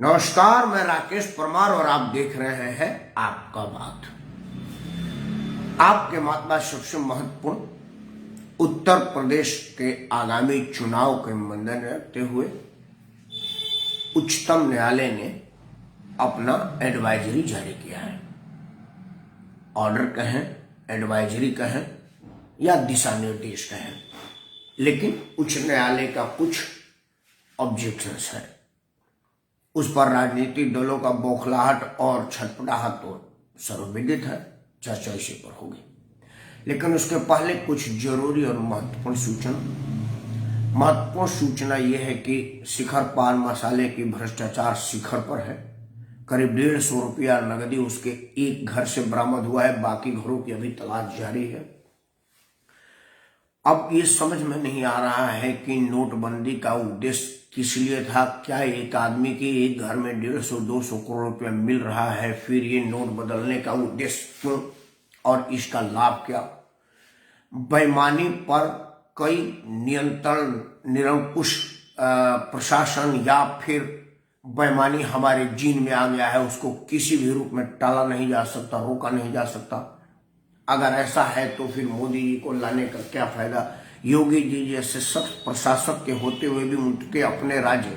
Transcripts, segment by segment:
नमस्कार, मैं राकेश परमार और आप देख रहे हैं आपका बात। आपके मामला सबसे महत्वपूर्ण उत्तर प्रदेश के आगामी चुनाव के मद्देनजर रखते हुए उच्चतम न्यायालय ने अपना एडवाइजरी जारी किया है। ऑर्डर कहें, एडवाइजरी कहें या दिशा निर्देश कहें, लेकिन उच्च न्यायालय का कुछ ऑब्जेक्शंस है। उस पर राजनीतिक दलों का बौखलाहट और छटपटाहट तो सर्वविदित है, चर्चा इसी पर होगी। लेकिन उसके पहले कुछ जरूरी और महत्वपूर्ण सूचना यह है कि शिखर पान मसाले की भ्रष्टाचार शिखर पर है। करीब 150 रुपया नगदी उसके एक घर से बरामद हुआ है, बाकी घरों की अभी तलाश जारी है। अब ये समझ में नहीं आ रहा है कि नोटबंदी का उद्देश्य किस लिए था। क्या एक आदमी के एक घर में 150-200 करोड़ रुपया मिल रहा है, फिर ये नोट बदलने का उद्देश्य क्यों और इसका लाभ क्या? बेईमानी पर कई नियंत्रण निरंकुश प्रशासन या फिर बेईमानी हमारे जीन में आ गया है, उसको किसी भी रूप में टाला नहीं जा सकता, रोका नहीं जा सकता। अगर ऐसा है तो फिर मोदी जी को लाने का क्या फायदा? योगी जी जैसे सख्त प्रशासक के होते हुए भी उनके अपने राज्य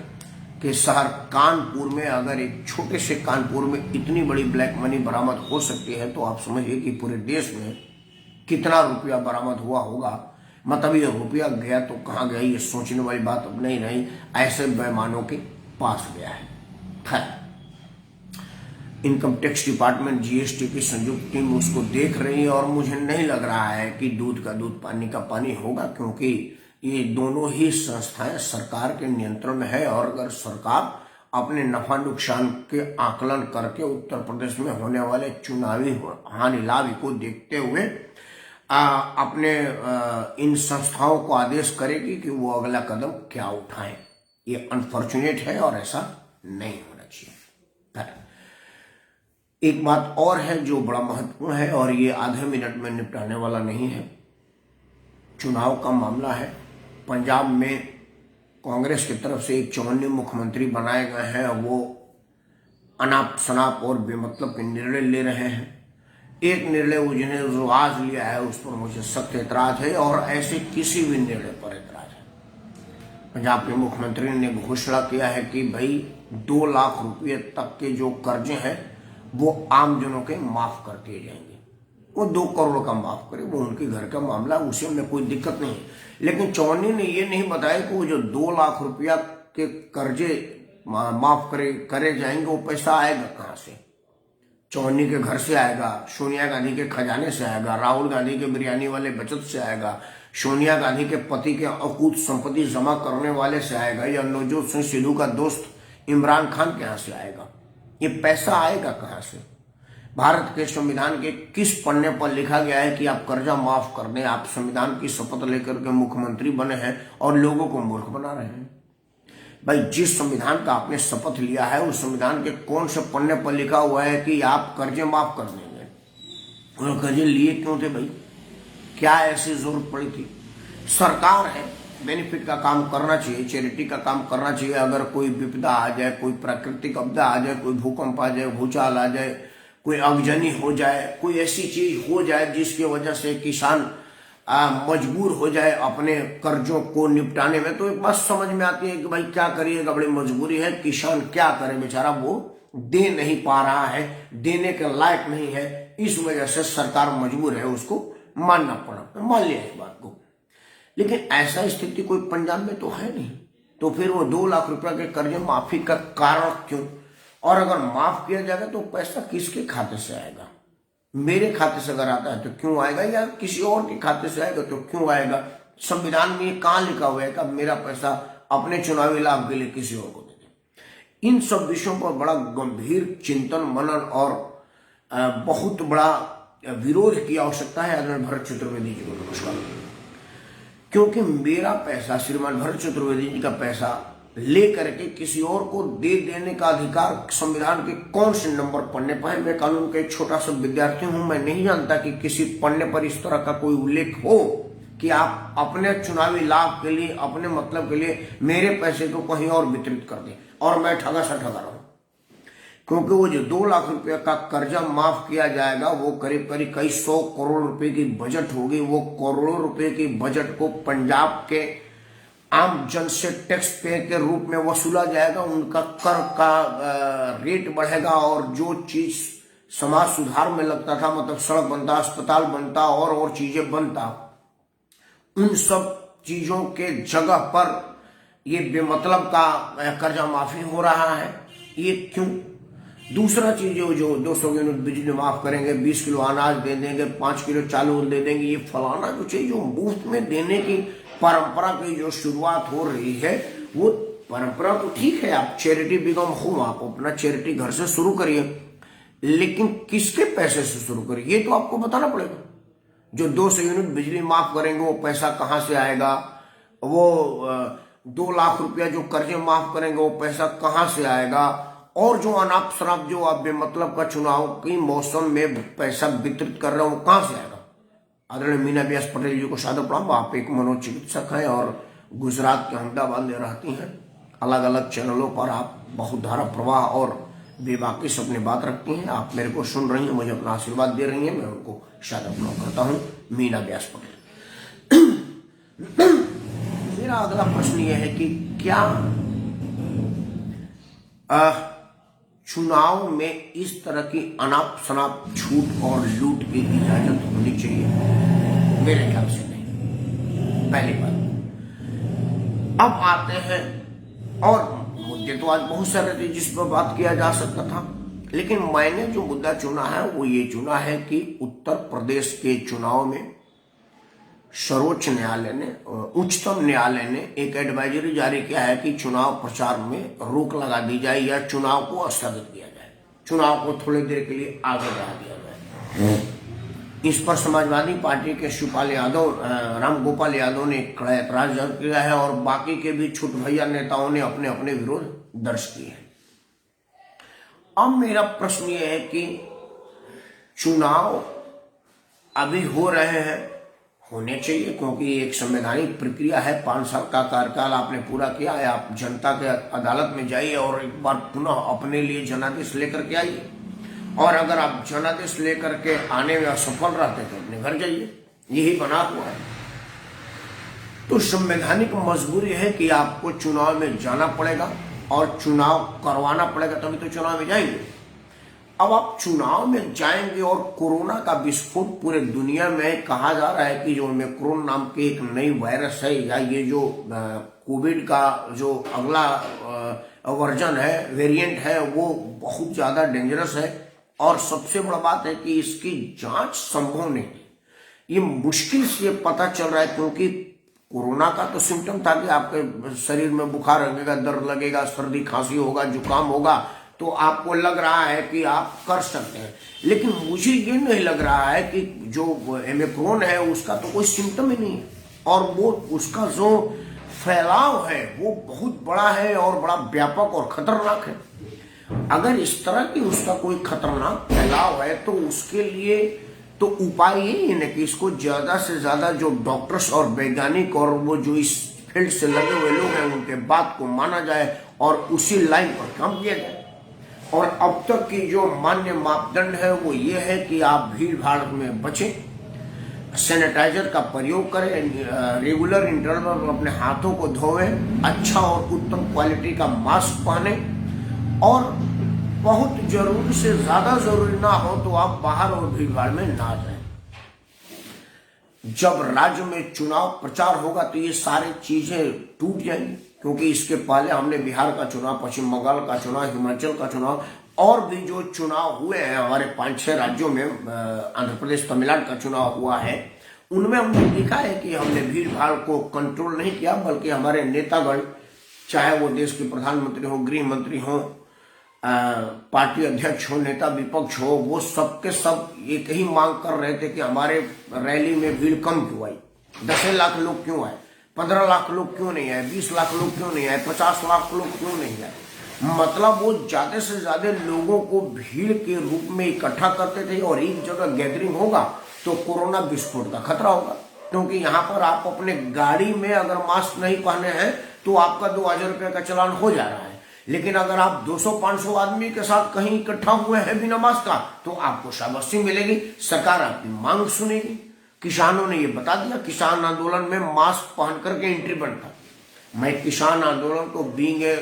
के शहर कानपुर में, अगर एक छोटे से कानपुर में इतनी बड़ी ब्लैक मनी बरामद हो सकती है, तो आप समझिए कि पूरे देश में कितना रुपया बरामद हुआ होगा। मतलब ये रुपया गया तो कहाँ गया, ये सोचने वाली बात अब नहीं रही। ऐसे बेईमानों के पास गया है। इनकम टैक्स डिपार्टमेंट, जीएसटी की संयुक्त टीम उसको देख रही है और मुझे नहीं लग रहा है कि दूध का दूध पानी का पानी होगा, क्योंकि ये दोनों ही संस्थाएं सरकार के नियंत्रण में है। और अगर सरकार अपने नफा नुकसान के आकलन करके उत्तर प्रदेश में होने वाले चुनावी हानि लाभ को देखते हुए अपने इन संस्थाओं को आदेश करेगी कि वो अगला कदम क्या उठाएं। ये अनफॉर्चुनेट है और ऐसा नहीं होना चाहिए। एक बात और है जो बड़ा महत्वपूर्ण है और ये आधे मिनट में निपटाने वाला नहीं है। चुनाव का मामला है। पंजाब में कांग्रेस की तरफ से एक 54 मुख्यमंत्री बनाए गए हैं। वो अनाप शनाप और बेमतलब के निर्णय ले रहे हैं। एक निर्णय वो जिन्हें जो आज लिया है उस पर मुझे सख्त एतराज है और ऐसे किसी भी निर्णय पर एतराज है। पंजाब के मुख्यमंत्री ने घोषणा किया है कि भाई 2 लाख रुपये तक के जो कर्जे हैं वो आमजनों के माफ कर दिए जाएंगे। वो 2 करोड़ का माफ करे, वो उनके घर का मामला, उसी में कोई दिक्कत नहीं। लेकिन चौनी ने ये नहीं बताया कि वो जो 2 लाख रुपया के कर्जे माफ करे जाएंगे, वो पैसा आएगा कहाँ से? चौनी के घर से आएगा, सोनिया गांधी के खजाने से आएगा, राहुल गांधी के बिरयानी वाले बचत से आएगा, सोनिया गांधी के पति के अकूत संपत्ति जमा करने वाले से आएगा, या नवजोत सिंह सिद्धू का दोस्त इमरान खान के यहाँ से आएगा? ये पैसा आएगा कहां से? भारत के संविधान के किस पन्ने पर लिखा गया है कि आप कर्जा माफ कर दें? आप संविधान की शपथ लेकर के मुख्यमंत्री बने हैं और लोगों को मूर्ख बना रहे हैं। भाई, जिस संविधान का आपने शपथ लिया है उस संविधान के कौन से पन्ने पर लिखा हुआ है कि आप कर्जे माफ कर देंगे? और कर्जे लिए क्यों थे भाई? क्या ऐसी जरूरत पड़ी थी? सरकार है, बेनिफिट का काम करना चाहिए, चैरिटी का काम करना चाहिए। अगर कोई विपदा आ जाए, कोई प्राकृतिक आपदा आ जाए, कोई भूकंप आ जाए, भूचाल आ जाए, कोई आगजनी हो जाए, कोई ऐसी चीज हो जाए जिसकी वजह से किसान मजबूर हो जाए अपने कर्जों को निपटाने में, तो एक बात समझ में आती है कि भाई क्या करिएगा, बड़ी मजबूरी है। किसान क्या करे बेचारा, वो दे नहीं पा रहा है, देने के लायक नहीं है, इस वजह से सरकार मजबूर है, उसको मानना पड़ा। मान लिया इस बात को। लेकिन ऐसा स्थिति कोई पंजाब में तो है नहीं, तो फिर वो 2 लाख रुपया के कर्जे माफी का कारण क्यों? और अगर माफ किया जाएगा तो पैसा किसके खाते से आएगा? मेरे खाते से अगर आता है तो क्यों आएगा, या किसी और के खाते से आएगा तो क्यों आएगा? संविधान में ये कहां लिखा हुआ है कि मेरा पैसा अपने चुनावी लाभ के लिए किसी और को दे दे? इन सब विषयों पर बड़ा गंभीर चिंतन मनन और बहुत बड़ा विरोध की आवश्यकता है। आदरणीय भरत चतुर्वेदी जी को नमस्कार। क्योंकि मेरा पैसा, श्रीमान भरत चतुर्वेदी जी का पैसा लेकर के किसी और को दे देने का अधिकार संविधान के कौन से नंबर पन्ने पर है? मैं कानून का एक छोटा सा विद्यार्थी हूं, मैं नहीं जानता कि किसी पन्ने पर इस तरह का कोई उल्लेख हो कि आप अपने चुनावी लाभ के लिए, अपने मतलब के लिए मेरे पैसे को कहीं और वितरित कर दें और मैं ठगा सा ठगा रहा हूं। क्योंकि वो जो 2 लाख रुपए का कर्जा माफ किया जाएगा वो करीब करीब कई 100 करोड़ रुपए की बजट होगी। वो करोड़ों रुपए की बजट को पंजाब के आम जन से टैक्स पे के रूप में वसूला जाएगा। उनका कर का रेट बढ़ेगा और जो चीज समाज सुधार में लगता था, मतलब सड़क बनता, अस्पताल बनता और चीजें बनता, उन सब चीजों के जगह पर ये बेमतलब का कर्जा माफी हो रहा है। ये क्यों? दूसरा चीज जो 200 यूनिट बिजली माफ करेंगे, 20 किलो अनाज दे देंगे, 5 किलो चावल दे देंगे, ये फलाना जो चीज जो मुफ्त में देने की परंपरा की जो शुरुआत हो रही है, वो परंपरा तो ठीक है, आप चैरिटी बिकम होम, आप अपना चैरिटी घर से शुरू करिए, लेकिन किसके पैसे से शुरू करिए ये तो आपको बताना पड़ेगा। जो 200 यूनिट बिजली माफ करेंगे वो पैसा कहां से आएगा? वो 2 लाख रुपया जो कर्जे माफ करेंगे वो पैसा कहां से आएगा? और जो अनाप शनाप जो आप बेमतलब का चुनाव की मौसम में पैसा वितरित कर रहे हो कहां से आएगा? आदरणीय मीना व्यास पटेल जी को सादर प्रणाम। आप एक मनोचिकित्सक हैं और गुजरात के अहमदाबाद में रहती हैं। अलग अलग चैनलों पर आप बहुत धारा प्रवाह और बेबाकी से अपनी बात रखती हैं। आप मेरे को सुन रही हैं, मुझे अपना आशीर्वाद दे रही हैं, मैं उनको सादर प्रणाम करता हूं। मीना व्यास पटेल। मेरा अगला प्रश्न यह है कि क्या चुनाव में इस तरह की अनाप शनाप छूट और लूट की इजाजत होनी चाहिए? मेरे ख्याल से नहीं, पहली बात। अब आते हैं, और मुद्दे तो आज बहुत सारे थे जिस पर बात किया जा सकता था, लेकिन मैंने जो मुद्दा चुना है वो ये चुना है कि उत्तर प्रदेश के चुनाव में सर्वोच्च न्यायालय ने, उच्चतम न्यायालय ने एक एडवाइजरी जारी किया है कि चुनाव प्रचार में रोक लगा दी जाए या चुनाव को स्थगित किया जाए, चुनाव को थोड़ी देर के लिए आगे बढ़ा दिया जाए। इस पर समाजवादी पार्टी के शिवपाल यादव, रामगोपाल यादव ने कड़ा ऐतराज दर्ज किया है और बाकी के भी छुट भैया नेताओं ने अपने अपने विरोध दर्ज किए हैं। अब मेरा प्रश्न यह है कि चुनाव अभी हो रहे हैं, होने चाहिए, क्योंकि एक संवैधानिक प्रक्रिया है। 5 साल का कार्यकाल आपने पूरा किया है, आप जनता के अदालत में जाइए और एक बार पुनः अपने लिए जनादेश लेकर के आइए, और अगर आप जनादेश लेकर के आने में असफल रहते तो अपने घर जाइए, यही बना हुआ है। तो संवैधानिक मजबूरी है कि आपको चुनाव में जाना पड़ेगा और चुनाव करवाना पड़ेगा, तभी तो चुनाव में जाएंगे। अब आप चुनाव में जाएंगे और कोरोना का विस्फोट पूरे दुनिया में कहा जा रहा है कि जो ओमिक्रॉन नाम की एक नई वायरस है, या ये जो कोविड का जो अगला वर्जन है, वेरिएंट है, वो बहुत ज्यादा डेंजरस है। और सबसे बड़ा बात है कि इसकी जांच संभव नहीं है। ये मुश्किल से पता चल रहा है, क्योंकि कोरोना का तो सिम्टम था कि आपके शरीर में बुखार लगेगा, दर्द लगेगा, सर्दी खांसी होगा, जुकाम होगा, तो आपको लग रहा है कि आप कर सकते हैं। लेकिन मुझे ये नहीं लग रहा है कि जो ओमिक्रॉन है उसका तो कोई सिम्टम ही नहीं है, और वो उसका जो फैलाव है वो बहुत बड़ा है और बड़ा व्यापक और खतरनाक है। अगर इस तरह की उसका कोई खतरनाक फैलाव है तो उसके लिए तो उपाय यही है कि इसको ज्यादा से ज्यादा जो डॉक्टर्स और वैज्ञानिक और वो जो इस फील्ड से लगे हुए लोग हैं उनके बात को माना जाए और उसी लाइन पर काम किया जाए। और अब तक की जो मान्य मापदंड है वो ये है कि आप भीड़ भाड़ में बचें, सैनिटाइजर का प्रयोग करें, रेगुलर इंटरवल में अपने हाथों को धोएं, अच्छा और उत्तम क्वालिटी का मास्क पहने, और बहुत जरूरी से ज्यादा जरूरी ना हो तो आप बाहर और भीड़ भाड़ में ना जाएं। जब राज्य में चुनाव प्रचार होगा तो ये सारी चीजें टूट जाएंगी, क्योंकि इसके पहले हमने बिहार का चुनाव, पश्चिम बंगाल का चुनाव, हिमाचल का चुनाव और भी जो चुनाव हुए हैं हमारे 5-6 राज्यों में, आंध्र प्रदेश, तमिलनाडु का चुनाव हुआ है, उनमें हमने देखा है कि हमने भीड़ भाड़ को कंट्रोल नहीं किया, बल्कि हमारे नेतागण, चाहे वो देश के प्रधानमंत्री हो, गृह मंत्री हो, पार्टी अध्यक्ष हो, नेता विपक्ष हो, वो सबके सब एक ही मांग कर रहे थे कि हमारे रैली में भीड़ कम क्यों आई, 10 लाख लोग क्यों आए, 15 लाख लोग क्यों नहीं आए, 20 लाख लोग क्यों नहीं आए, 50 लाख लोग क्यों नहीं आए। मतलब वो ज्यादा से ज्यादा लोगों को भीड़ के रूप में इकट्ठा करते थे, और एक जगह गैदरिंग होगा तो कोरोना विस्फोट का खतरा होगा, क्योंकि यहाँ पर आप अपने गाड़ी में अगर मास्क नहीं पहने हैं तो आपका 2000 रुपये का चालान हो जा रहा है। लेकिन अगर आप 200-500 आदमी के साथ कहीं इकट्ठा हुए हैं बिना मास्क का, तो आपको शाबाशी मिलेगी, सरकार आपकी मांग सुनेगी। किसानों ने ये बता दिया, किसान आंदोलन में मास्क पहन करके एंट्री बनता। मैं किसान आंदोलन को बीइंग ए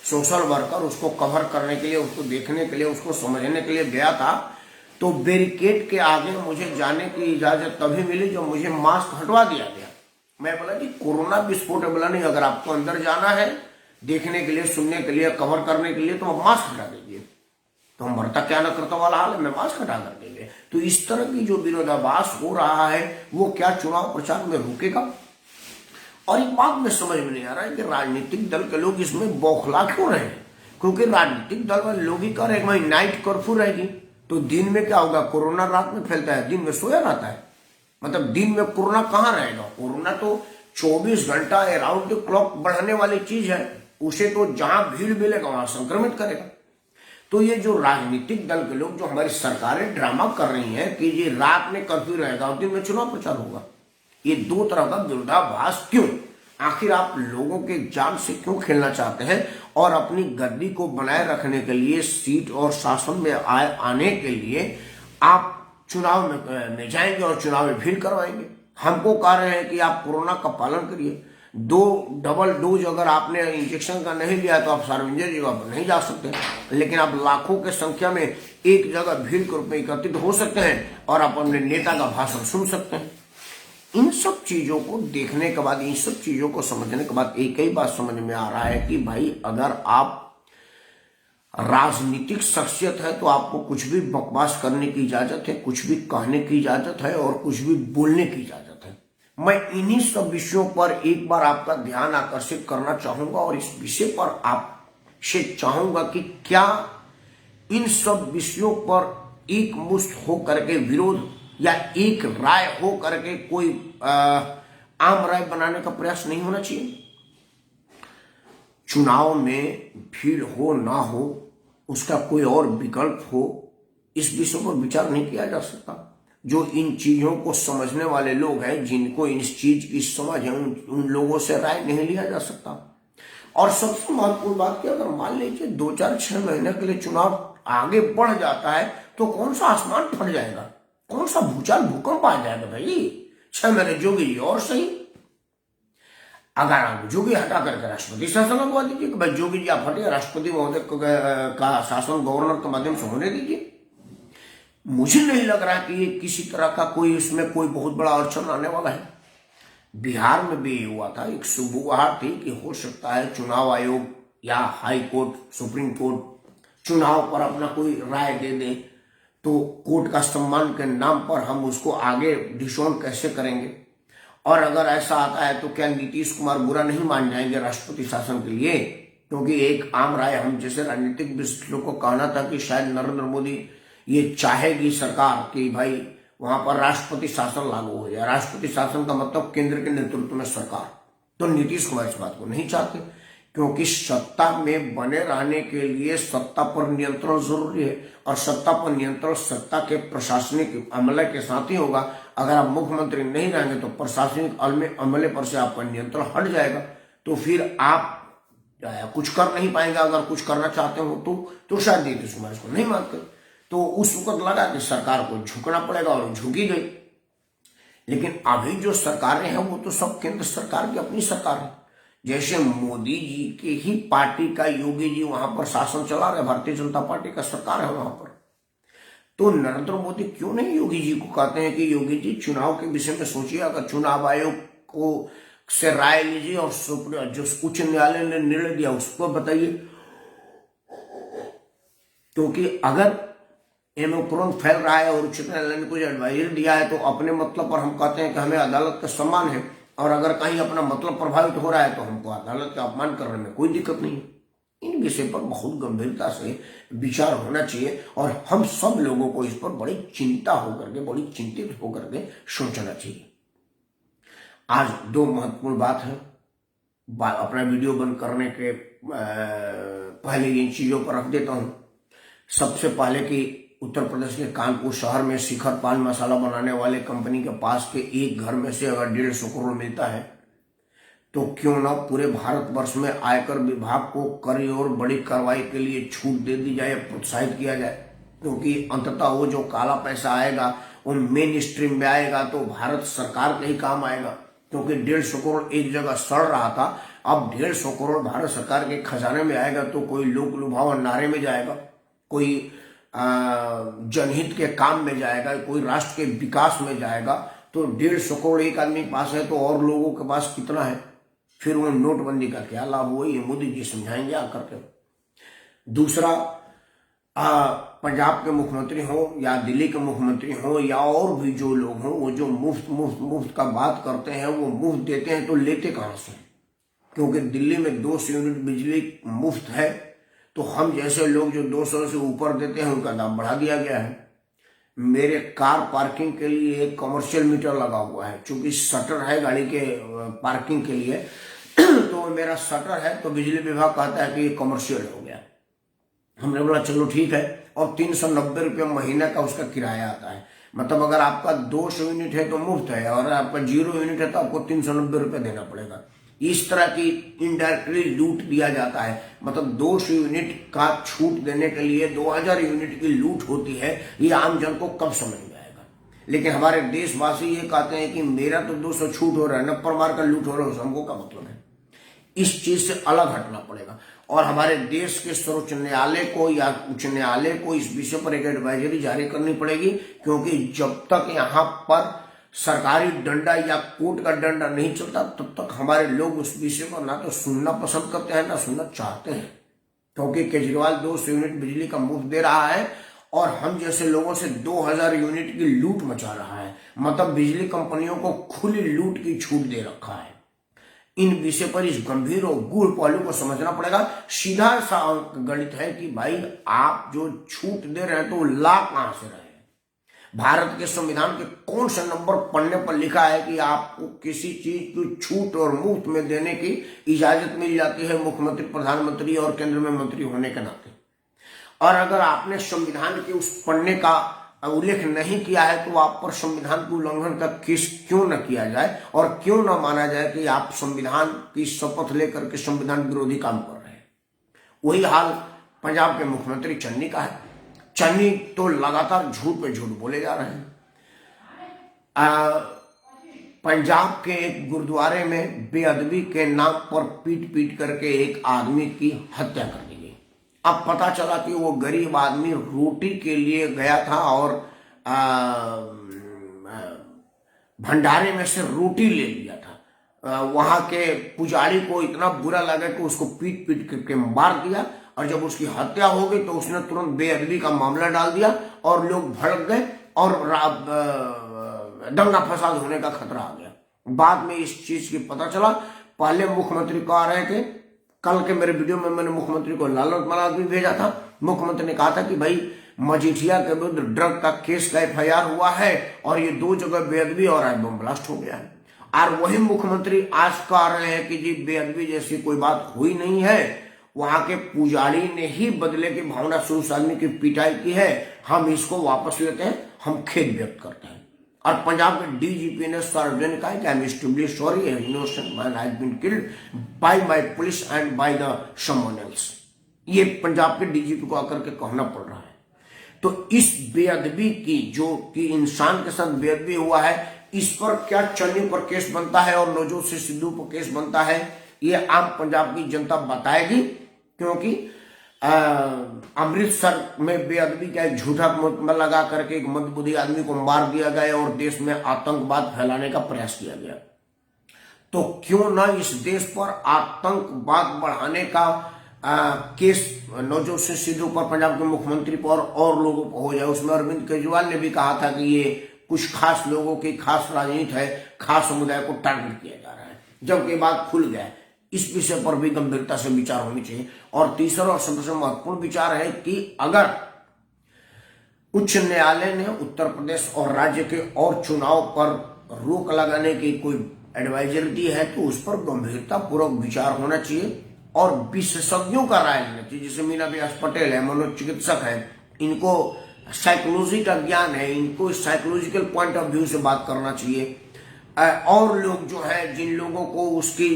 सोशल वर्कर उसको कवर करने के लिए, उसको देखने के लिए, उसको समझने के लिए गया था, तो बैरिकेड के आगे मुझे जाने की इजाजत तभी मिली जब मुझे मास्क हटवा दिया गया। मैं बोला कि कोरोना विस्फोट है, बोला नहीं, अगर आपको अंदर जाना है देखने के लिए, सुनने के लिए, कवर करने के लिए, तो मास्क हटा दीजिए। तो हम मरता क्या न करता वाला हाल है, मैं मास्क हटा कर देंगे। तो इस तरह की जो विरोधाभास हो रहा है वो क्या चुनाव प्रचार में रुकेगा? और एक बात में समझ में नहीं आ रहा है कि राजनीतिक दल के लोग इसमें बौखला क्यों रहे हैं? क्योंकि राजनीतिक दल वाले लोग ही कह रहे हैं भाई नाइट कर्फ्यू रहेगी, तो दिन में क्या होगा? कोरोना रात में फैलता है, दिन में सोया रहता है। मतलब दिन में कोरोना कहाँ रहेगा? कोरोना तो 24 घंटा अराउंड द क्लॉक बढ़ने वाली चीज है, उसे तो जहां भीड़ मिलेगा वहां संक्रमित करेगा। तो ये जो राजनीतिक दल के लोग, जो हमारी सरकारें ड्रामा कर रही हैं कि ये रात में कर्फ्यू रहेगा और दिन में चुनाव प्रचार होगा, ये दो तरह का विरोधाभास क्यों? आखिर आप लोगों के जान से क्यों खेलना चाहते हैं? और अपनी गद्दी को बनाए रखने के लिए, सीट और शासन में आने के लिए आप चुनाव में जाएंगे और चुनाव में भीड़ करवाएंगे। हमको कह रहे हैं कि आप कोरोना का पालन करिए, डबल डोज अगर आपने इंजेक्शन का नहीं लिया तो आप सार्वजनिक जगह पर नहीं जा सकते, लेकिन आप लाखों के संख्या में एक जगह भीड़ के रूप में एकत्रित हो सकते हैं और आप अपने नेता का भाषण सुन सकते हैं। इन सब चीजों को देखने के बाद, इन सब चीजों को समझने के बाद एक ही बात समझ में आ रहा है कि भाई अगर आप राजनीतिक शख्सियत है तो आपको कुछ भी बकवास करने की इजाजत है, कुछ भी कहने की इजाजत है और कुछ भी बोलने की इजाजत है। मैं इन्हीं सब विषयों पर एक बार आपका ध्यान आकर्षित करना चाहूंगा और इस विषय पर आपसे चाहूंगा कि क्या इन सब विषयों पर एक मुश्त हो करके विरोध या एक राय हो करके कोई आम राय बनाने का प्रयास नहीं होना चाहिए? चुनाव में भीड़ हो ना हो, उसका कोई और विकल्प हो, इस विषय पर विचार नहीं किया जा सकता? जो इन चीजों को समझने वाले लोग हैं, जिनको इस चीज की समझ है, उन लोगों से राय नहीं लिया जा सकता। और सबसे महत्वपूर्ण बात कि अगर मान लीजिए 2-4-6 महीने के लिए चुनाव आगे बढ़ जाता है तो कौन सा आसमान फट जाएगा, कौन सा भूचाल भूकंप आ जाएगा? भाई 6 महीने जोगी जी और सही, अगर आप जोगी हटा करके राष्ट्रपति शासन लगवा दीजिए कि भाई जोगी जी आप हटिए, राष्ट्रपति महोदय का शासन गवर्नर के माध्यम से होने दीजिए। मुझे नहीं लग रहा कि ये किसी तरह का कोई इसमें कोई बहुत बड़ा अड़चन आने वाला है। बिहार में भी हुआ था, एक सुबुगाहट थी कि हो सकता है चुनाव आयोग या हाई कोर्ट, सुप्रीम कोर्ट चुनाव पर अपना कोई राय दे दे, तो कोर्ट का सम्मान के नाम पर हम उसको आगे डिसोन कैसे करेंगे? और अगर ऐसा आता है तो क्या नीतीश कुमार बुरा नहीं मान जाएंगे राष्ट्रपति शासन के लिए? क्योंकि एक आम राय हम जैसे राजनीतिक विश्लेषकों को कहना था कि शायद नरेंद्र मोदी ये चाहेगी सरकार कि भाई वहां पर राष्ट्रपति शासन लागू हो जाए। राष्ट्रपति शासन का मतलब केंद्र के नेतृत्व में सरकार। तो नीतीश कुमार इस बात को नहीं चाहते, क्योंकि सत्ता में बने रहने के लिए सत्ता पर नियंत्रण जरूरी है, और सत्ता पर नियंत्रण सत्ता के प्रशासनिक अमले के साथ ही होगा। अगर आप मुख्यमंत्री नहीं रहेंगे तो प्रशासनिक अमले पर से आपका नियंत्रण हट जाएगा, तो फिर आप कुछ कर नहीं पाएंगे। अगर कुछ करना चाहते हो तो शायद नीतीश कुमार इसको नहीं मानते, तो उस वक्त लगा कि सरकार को झुकना पड़ेगा और झुकी गई। लेकिन अभी जो सरकारें हैं वो तो सब केंद्र सरकार की अपनी सरकार है। जैसे मोदी जी के ही पार्टी का योगी जी वहां पर शासन चला रहे, भारतीय जनता पार्टी का सरकार है वहां पर, तो नरेंद्र मोदी क्यों नहीं योगी जी को कहते हैं कि योगी जी चुनाव के विषय में सोचिए, अगर चुनाव आयोग को से राय लीजिए और जो उच्च न्यायालय ने निर्णय दिया उसको बताइए। क्योंकि अगर ओमिक्रॉन फैल रहा है और उच्च न्यायालय ने कुछ एडवाइजरी दिया है तो अपने मतलब पर हम कहते हैं कि हमें अदालत का सम्मान है, और अगर कहीं अपना मतलब प्रभावित हो रहा है तो हमको अदालत का अपमान करने में कोई दिक्कत नहीं है। इन विषय पर बहुत गंभीरता से विचार होना चाहिए और हम सब लोगों को इस पर बड़ी चिंता होकर के, बड़ी चिंतित होकर के सोचना चाहिए। आज 2 महत्वपूर्ण बात है। अपना वीडियो बंद करने के पहले इन चीजों पर रख देता हूं। सबसे पहले कि उत्तर प्रदेश के कानपुर शहर में शिखर पान मसाला बनाने वाले कंपनी के पास के एक घर में से अगर 150 करोड़ मिलता है तो क्यों ना पूरे भारतवर्ष में आयकर विभाग को कर और बड़ी कार्रवाई के लिए छूट दे दी जाए, प्रोत्साहित किया जाए, क्योंकि अंततः वो जो काला पैसा आएगा वो मेन स्ट्रीम में आएगा तो भारत सरकार के ही काम आएगा। क्योंकि 150 करोड़ एक जगह सड़ रहा था, अब 150 करोड़ भारत सरकार के खजाने में आएगा तो कोई लोक लुभावन नारे में जाएगा, कोई जनहित के काम में जाएगा, कोई राष्ट्र के विकास में जाएगा। तो 150 करोड़ एक आदमी के पास है तो और लोगों के पास कितना है? फिर वो नोटबंदी का क्या लाभ हुआ, ये मोदी जी समझाएंगे आकर के। दूसरा, पंजाब के मुख्यमंत्री हो या दिल्ली के मुख्यमंत्री हो या और भी जो लोग हों, वो जो मुफ्त मुफ्त मुफ्त का बात करते हैं, वो मुफ्त देते हैं तो लेते कहां से? क्योंकि दिल्ली में 200 यूनिट बिजली मुफ्त है तो हम जैसे लोग जो 200 से ऊपर देते हैं उनका दाम बढ़ा दिया गया है। मेरे कार पार्किंग के लिए एक कमर्शियल मीटर लगा हुआ है, चूंकि शटर है गाड़ी के पार्किंग के लिए तो मेरा शटर है तो बिजली विभाग कहता है कि ये कमर्शियल हो गया। हमने बोला चलो ठीक है, और 390 रुपये महीने का उसका किराया आता है। मतलब अगर आपका 200 यूनिट है तो मुफ्त है, और आपका 0 यूनिट है तो आपको 390 रुपये देना पड़ेगा। इस तरह की इनडायरेक्टली लूट दिया जाता है। मतलब 200 यूनिट का छूट देने के लिए 2000 यूनिट की लूट होती है, ये आम जन को कब समझ में आएगा? लेकिन हमारे देशवासी ये कहते हैं कि मेरा तो 200 छूट हो रहा है, 90 मार का लूट हो रहा है, हमको क्या मतलब है? इस चीज से अलग हटना पड़ेगा और हमारे देश के सर्वोच्च न्यायालय को या उच्च न्यायालय को इस विषय पर एक एडवाइजरी जारी करनी पड़ेगी। क्योंकि जब तक यहाँ पर सरकारी डंडा या कोर्ट का डंडा नहीं चलता तब तक हमारे लोग उस विषय को ना तो सुनना पसंद करते हैं ना सुनना चाहते हैं। क्योंकि केजरीवाल 200 यूनिट बिजली का मुफ्त दे रहा है और हम जैसे लोगों से 2000 यूनिट की लूट मचा रहा है। मतलब बिजली कंपनियों को खुली लूट की छूट दे रखा है। इन विषय पर इस गंभीर और गूढ़ पहलू को समझना पड़ेगा। सीधा सा गणित है कि भाई आप जो छूट दे रहे हैं तो ला कहां से रहे हैं? भारत के संविधान के कौन से नंबर पढ़ने पर लिखा है कि आपको किसी चीज की छूट और मुफ्त में देने की इजाजत मिल जाती है मुख्यमंत्री, प्रधानमंत्री और केंद्र में मंत्री होने के नाते? और अगर आपने संविधान के उस पढ़ने का उल्लेख नहीं किया है तो आप पर संविधान के उल्लंघन का केस क्यों न किया जाए और क्यों न माना जाए कि आप संविधान की शपथ लेकर के संविधान विरोधी काम कर रहे हैं? वही हाल पंजाब के मुख्यमंत्री चन्नी का है। चन्नी तो लगातार झूठ पे झूठ बोले जा रहे हैं। पंजाब के एक गुरुद्वारे में बेअदबी के नाम पर पीट पीट करके एक आदमी की हत्या कर दी गई। अब पता चला कि वो गरीब आदमी रोटी के लिए गया था और भंडारे में से रोटी ले लिया था। वहां के पुजारी को इतना बुरा लगा कि उसको पीट पीट करके मार दिया, और जब उसकी हत्या हो गई तो उसने तुरंत बेअदबी का मामला डाल दिया और लोग भड़क गए और दंगा फसाद होने का खतरा आ गया। बाद में इस चीज की पता चला। पहले मुख्यमंत्री कह रहे थे, कल के मेरे वीडियो में मैंने मुख्यमंत्री को लालच मनाद भी भेजा था। मुख्यमंत्री ने कहा था कि भाई मजीठिया के विरुद्ध ड्रग का केस का FIR हुआ है और ये 2 जगह बेअदबी और आज बम ब्लास्ट हो गया है। और वही मुख्यमंत्री आज कह रहे हैं कि जी बेअदबी जैसी कोई बात हुई नहीं है, वहां के पुजारी ने ही बदले की भावना से उस आदमी की पिटाई की है, हम इसको वापस लेते हैं, हम खेद व्यक्त करते हैं। और पंजाब के DGP ने सार्वजनिक कहा कि I am extremely sorry, innocent man has been killed by my police and by the someone else. ये पंजाब के DGP को आकर के कहना पड़ रहा है। तो इस बेअदबी की, जो कि इंसान के साथ बेअदबी हुआ है, इस पर क्या चन्नी पर केस बनता है और नवजोत सिंह सिद्धू पर केस बनता है, ये आम पंजाब की जनता बताएगी। क्योंकि अमृतसर में बेअदबी का एक झूठा मुकदमा लगा करके एक मंदबुद्धि आदमी को मार दिया गया और देश में आतंकवाद फैलाने का प्रयास किया गया। तो क्यों ना इस देश पर आतंकवाद बढ़ाने का केस नवजोत सिंह सिद्धू पर, पंजाब के मुख्यमंत्री पर और लोगों पर हो जाए। उसमें अरविंद केजरीवाल ने भी कहा था कि ये कुछ खास लोगों की खास राजनीति है, खास समुदाय को टारगेट किया जा रहा है, जबकि बात खुल गया। इस विषय पर भी गंभीरता से विचार होनी चाहिए। और तीसरा और सबसे महत्वपूर्ण विचार है कि अगर उच्च न्यायालय ने उत्तर प्रदेश और राज्य के और चुनाव पर रोक लगाने की कोई एडवाइजरी दी है तो उस पर गंभीरता पूर्वक विचार होना चाहिए और विशेषज्ञों का राय लेना चाहिए। जैसे मीना व्यास पटेल है, मनोचिकित्सक है, इनको साइकोलॉजी का ज्ञान है, इनको साइकोलॉजिकल पॉइंट ऑफ व्यू से बात करना चाहिए। और लोग जो है, जिन लोगों को उसकी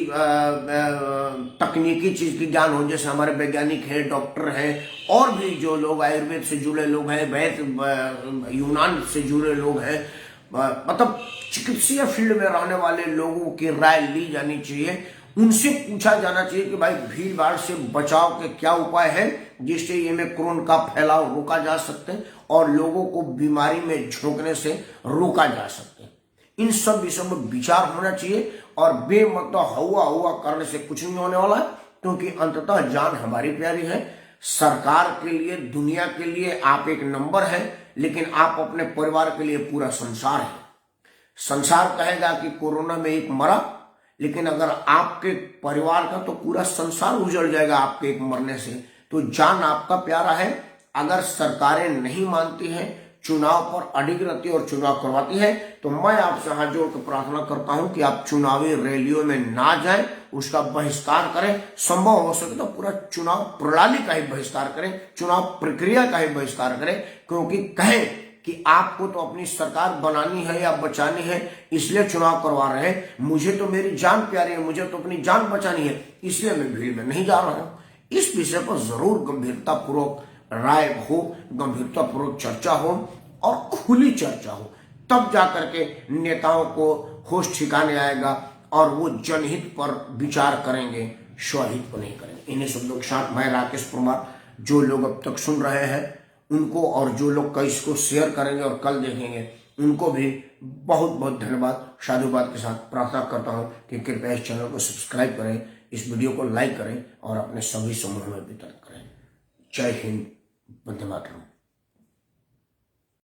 तकनीकी चीज की ज्ञान हो, जैसे हमारे वैज्ञानिक हैं, डॉक्टर हैं, और भी जो लोग आयुर्वेद से जुड़े लोग हैं, वैद्य यूनान से जुड़े लोग हैं, मतलब चिकित्सीय फील्ड में रहने वाले लोगों की राय ली जानी चाहिए। उनसे पूछा जाना चाहिए कि भाई भीड़ भाड़ से बचाव के क्या उपाय है जिससे ये ओमिक्रॉन का फैलाव रोका जा सकते हैं और लोगों को बीमारी में झोंकने से रोका जा सकते हैं। इन सब विषयों में विचार होना चाहिए और बेमतलब हुआ हुआ करने से कुछ नहीं होने वाला है, क्योंकि अंततः जान हमारी प्यारी है। सरकार के लिए, दुनिया के लिए आप एक नंबर है, लेकिन आप अपने परिवार के लिए पूरा संसार है। संसार कहेगा कि कोरोना में एक मरा, लेकिन अगर आपके परिवार का तो पूरा संसार उजड़ जाएगा आपके एक मरने से। तो जान आपका प्यारा है। अगर सरकारें नहीं मानती हैं, चुनाव पर अडिग रहती है और चुनाव करवाती है, तो मैं आपसे हाथ जोड़कर प्रार्थना करता हूं कि आप चुनावी रैलियों में ना जाएं, उसका बहिष्कार करें। संभव हो सके तो पूरा चुनाव प्रणाली का ही बहिष्कार करें, चुनाव प्रक्रिया का ही बहिष्कार करें, क्योंकि कहें कि आपको तो अपनी सरकार बनानी है या बचानी है, इसलिए चुनाव करवा रहे हैं। मुझे तो मेरी जान प्यारी है, मुझे तो अपनी जान बचानी है, इसलिए मैं भीड़ में नहीं जा रहा हूं। इस विषय पर जरूर गंभीरतापूर्वक राय हो, गंभीरतापूर्वक चर्चा हो और खुली चर्चा हो, तब जाकर के नेताओं को होश ठिकाने आएगा और वो जनहित पर विचार करेंगे, स्वहित को नहीं करेंगे। इन्हीं शब्दों के साथ मैं राकेश परमार, जो लोग अब तक सुन रहे हैं उनको, और जो लोग कल इसको शेयर करेंगे और कल देखेंगे उनको भी बहुत बहुत धन्यवाद, साधुवाद के साथ प्रार्थना करता हूं कि कृपया इस चैनल को सब्सक्राइब करें, इस वीडियो को लाइक करें और अपने सभी समूह में वितरण करें। जय हिंद, वंदे मातरम।